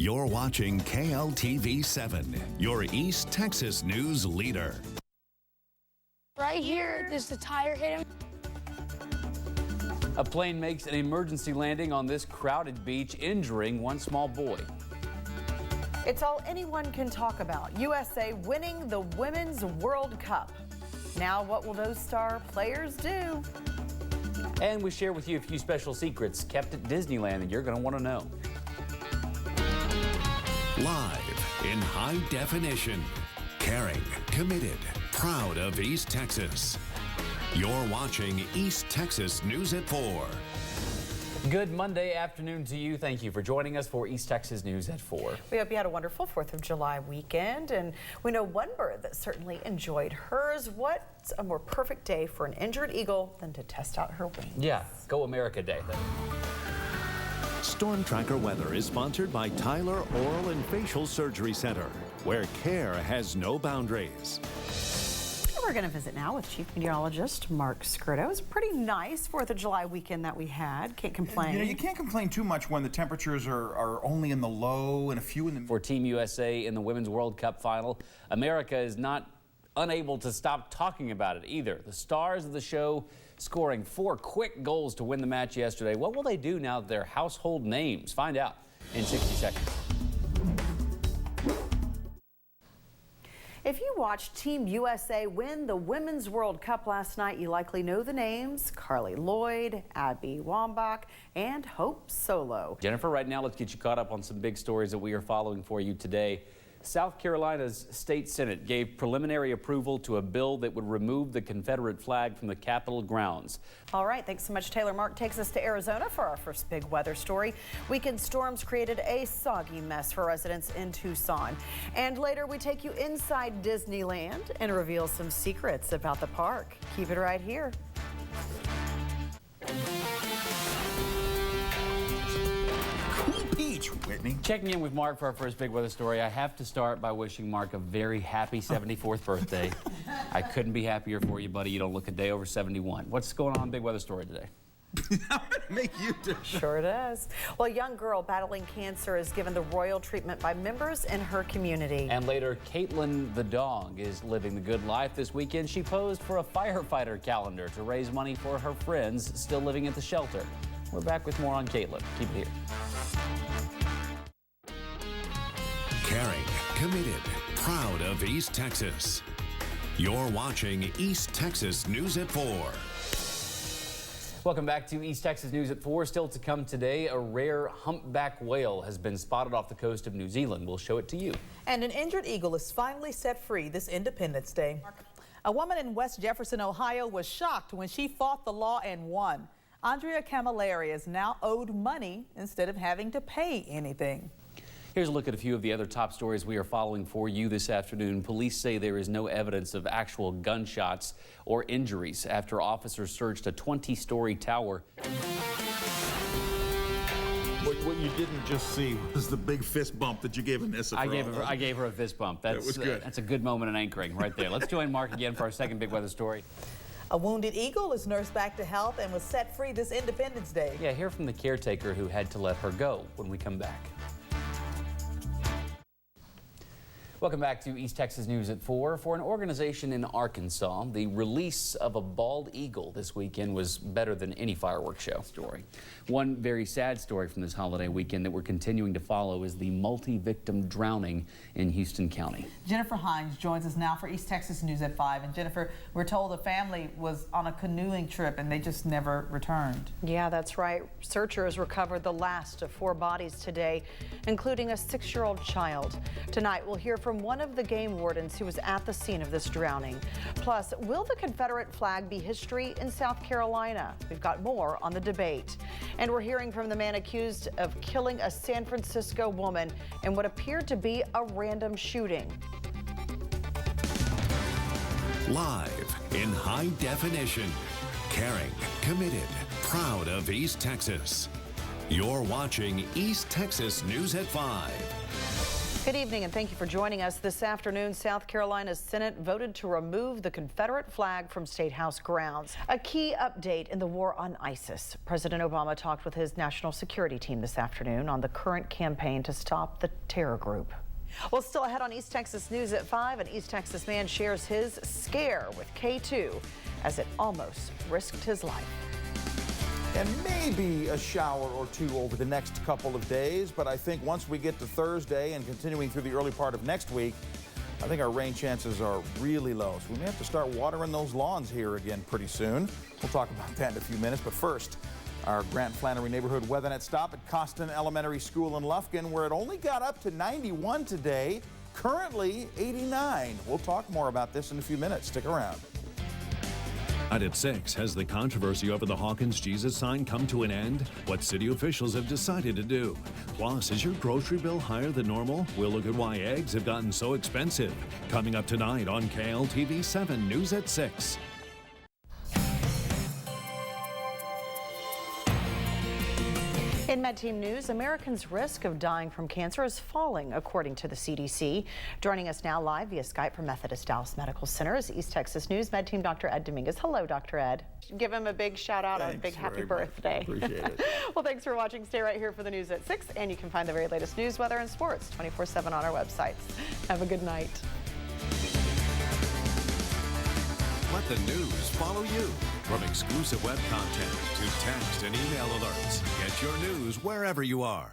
You're watching KLTV 7, your East Texas news leader. Right here, does the tire hit him? A plane makes an emergency landing on this crowded beach, injuring one small boy. It's all anyone can talk about. USA winning the Women's World Cup. Now what will those star players do? And we share with you a few special secrets kept at Disneyland that you're going to want to know. Live in high definition, caring, committed, proud of East Texas. You're watching East Texas News at 4. Good Monday afternoon to you. Thank you for joining us for East Texas News at 4. We hope you had a wonderful 4th of July weekend, and we know one bird that certainly enjoyed hers. What's a more perfect day for an injured eagle than to test out her wings? Yeah, Go America Day. Storm Tracker Weather is sponsored by Tyler Oral and Facial Surgery Center, where care has no boundaries. We're going to visit now with Chief Meteorologist Mark Scirto. It was a pretty nice 4th of July weekend that we had. Can't complain. You know, you can't complain too much when the temperatures are only in the low and a few in the... For Team USA in the Women's World Cup final, America is not unable to stop talking about it either. The stars of the show scoring 4 quick goals to win the match yesterday. What will they do now that they're household names? Find out in 60 seconds. If you watched Team USA win the Women's World Cup last night, you likely know the names Carly Lloyd, Abby Wambach, and Hope Solo. Jennifer, right now let's get you caught up on some big stories that we are following for you today. South Carolina's state Senate gave preliminary approval to a bill that would remove the Confederate flag from the Capitol grounds. All right, thanks so much, Taylor. Mark takes us to Arizona for our first big weather story. Weekend storms created a soggy mess for residents in Tucson. And later we take you inside Disneyland and reveal some secrets about the park. Keep it right here. Whitney. Checking in with Mark for our first big weather story. I have to start by wishing Mark a very happy 74th birthday. I couldn't be happier for you, buddy. You don't look a day over 71. What's going on in big weather story today? I'm gonna make you do. Sure does. Well, a young girl battling cancer is given the royal treatment by members in her community. And later, Caitlin the dog is living the good life. This weekend, she posed for a firefighter calendar to raise money for her friends still living at the shelter. We're back with more on Caitlin. Keep it here. Caring, committed, proud of East Texas. You're watching East Texas News at 4. Welcome back to East Texas News at 4. Still to come today, a rare humpback whale has been spotted off the coast of New Zealand. We'll show it to you. And an injured eagle is finally set free this Independence Day. A woman in West Jefferson, Ohio was shocked when she fought the law and won. Andrea Camilleri is now owed money instead of having to pay anything. Here's a look at a few of the other top stories we are following for you this afternoon. Police say there is no evidence of actual gunshots or injuries after officers searched a 20-story tower. What you didn't just see was the big fist bump that you gave Anissa. I gave her a fist bump. That was good. That's a good moment in anchoring right there. Let's join Mark again for our second big weather story. A wounded eagle is nursed back to health and was set free this Independence Day. Yeah, hear from the caretaker who had to let her go when we come back. Welcome back to East Texas News at 4. For an organization in Arkansas, the release of a bald eagle this weekend was better than any fireworks show. One very sad story from this holiday weekend that we're continuing to follow is the multi-victim drowning in Houston County. Jennifer Hines joins us now for East Texas News at 5. And Jennifer, we're told the family was on a canoeing trip and they just never returned. Yeah, that's right. Searchers recovered the last of 4 bodies today, including a 6-year-old child. Tonight, we'll hear from one of the game wardens who was at the scene of this drowning. Plus, will the Confederate flag be history in South Carolina? We've got more on the debate. And we're hearing from the man accused of killing a San Francisco woman in what appeared to be a random shooting. Live in high definition, caring, committed, proud of East Texas. You're watching East Texas News at 5. Good evening and thank you for joining us. This afternoon, South Carolina's Senate voted to remove the Confederate flag from State House grounds. A key update in the war on ISIS. President Obama talked with his national security team this afternoon on the current campaign to stop the terror group. Well, still ahead on East Texas News at 5, an East Texas man shares his scare with K2 as it almost risked his life. And maybe a shower or two over the next couple of days, but I think once we get to Thursday and continuing through the early part of next week, I think our rain chances are really low. So we may have to start watering those lawns here again pretty soon. We'll talk about that in a few minutes, but first, our Grant Flannery neighborhood weather net stop at Costin Elementary School in Lufkin, where it only got up to 91 today, currently 89. We'll talk more about this in a few minutes. Stick around. At 6, has the controversy over the Hawkins Jesus sign come to an end? What city officials have decided to do? Plus, is your grocery bill higher than normal? We'll look at why eggs have gotten so expensive. Coming up tonight on KLTV 7 News at 6. In Med Team News, Americans' risk of dying from cancer is falling, according to the CDC. Joining us now live via Skype from Methodist Dallas Medical Center is East Texas News Med Team Dr. Ed Dominguez. Hello, Dr. Ed. Give him a big shout out, a big happy birthday. Appreciate it. Well, thanks for watching. Stay right here for the news at 6, and you can find the very latest news, weather, and sports 24/7 on our websites. Have a good night. Let the news follow you. From exclusive web content to text and email alerts, get your news wherever you are.